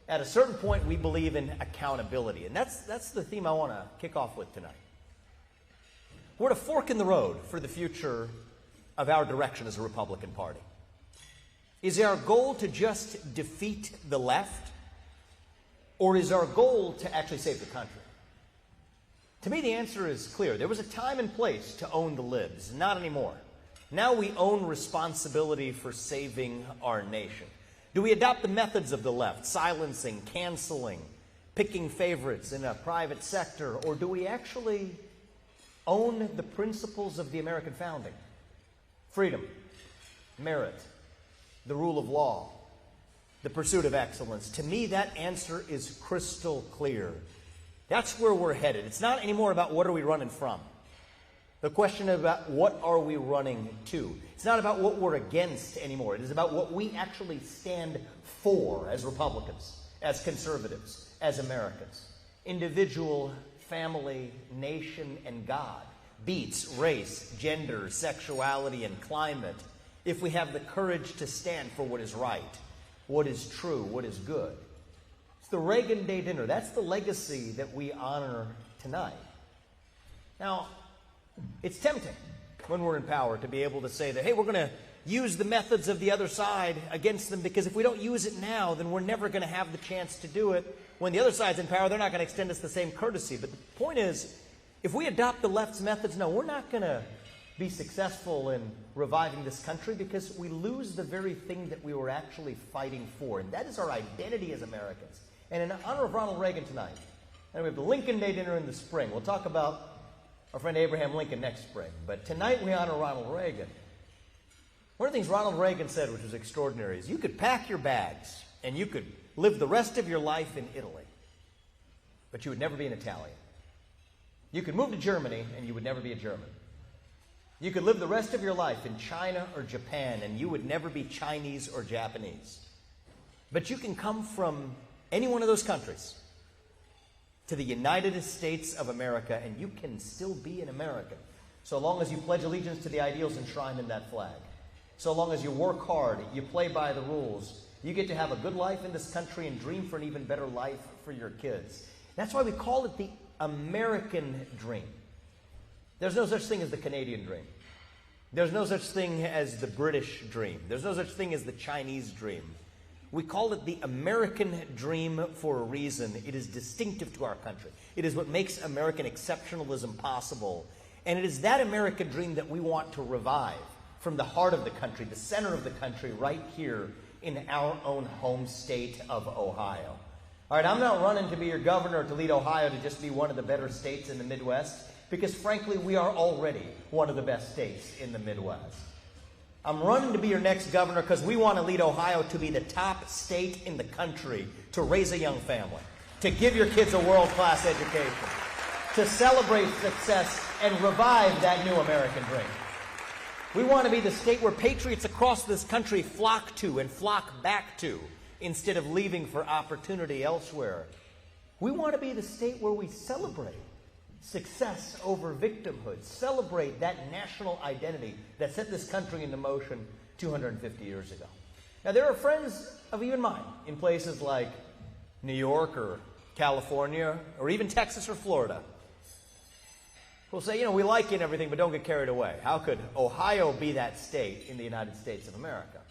At a certain point, we believe in accountability. And that's the theme I want to kick off with tonight. We're at a fork in the road for the future of our direction as a Republican Party. Is our goal to just defeat the left? Or is our goal to actually save the country? To me, the answer is clear. There was a time and place to own the libs. Not anymore. Now we own responsibility for saving our nation. Do we adopt the methods of the left, silencing, canceling, picking favorites in a private sector, or do we actually own the principles of the American founding? Freedom, merit, the rule of law, the pursuit of excellence. To me, that answer is crystal clear. That's where we're headed. It's not anymore about what are we running from. The question about what are we running to. It's not about what we're against anymore. It is about what we actually stand for as Republicans, as conservatives, as Americans. Individual, family, nation, and God beats race, gender, sexuality, and climate if we have the courage to stand for what is right, what is true, what is good. It's the Reagan Day dinner. That's the legacy that we honor tonight. Now, it's tempting when we're in power to be able to say that, hey, we're going to use the methods of the other side against them, because if we don't use it now, then we're never going to have the chance to do it. When the other side's in power, they're not going to extend us the same courtesy. But the point is, if we adopt the left's methods, no, we're not going to be successful in reviving this country, because we lose the very thing that we were actually fighting for, and that is our identity as Americans. And in honor of Ronald Reagan tonight, and we have the Lincoln Day dinner in the spring. We'll talk about our friend Abraham Lincoln next spring. But tonight we honor Ronald Reagan. One of the things Ronald Reagan said, which was extraordinary, is you could pack your bags and you could live the rest of your life in Italy, but you would never be an Italian. You could move to Germany and you would never be a German. You could live the rest of your life in China or Japan and you would never be Chinese or Japanese. But you can come from any one of those countries to the United States of America, and you can still be an American, so long as you pledge allegiance to the ideals enshrined in that flag. So long as you work hard, you play by the rules, you get to have a good life in this country and dream for an even better life for your kids. That's why we call it the American dream. There's no such thing as the Canadian dream. There's no such thing as the British dream. There's no such thing as the Chinese dream. We call it the American dream for a reason. It is distinctive to our country. It is what makes American exceptionalism possible. And it is that American dream that we want to revive from the heart of the country, the center of the country, right here in our own home state of Ohio. All right, I'm not running to be your governor to lead Ohio to just be one of the better states in the Midwest, because frankly, we are already one of the best states in the Midwest. I'm running to be your next governor because we want to lead Ohio to be the top state in the country to raise a young family, to give your kids a world-class education, to celebrate success and revive that new American dream. We want to be the state where patriots across this country flock to and flock back to instead of leaving for opportunity elsewhere. We want to be the state where we celebrate success over victimhood, celebrate that national identity that set this country into motion 250 years ago. Now, there are friends of even mine in places like New York or California or even Texas or Florida who'll say, we like you and everything, but don't get carried away. How could Ohio be that state in the United States of America?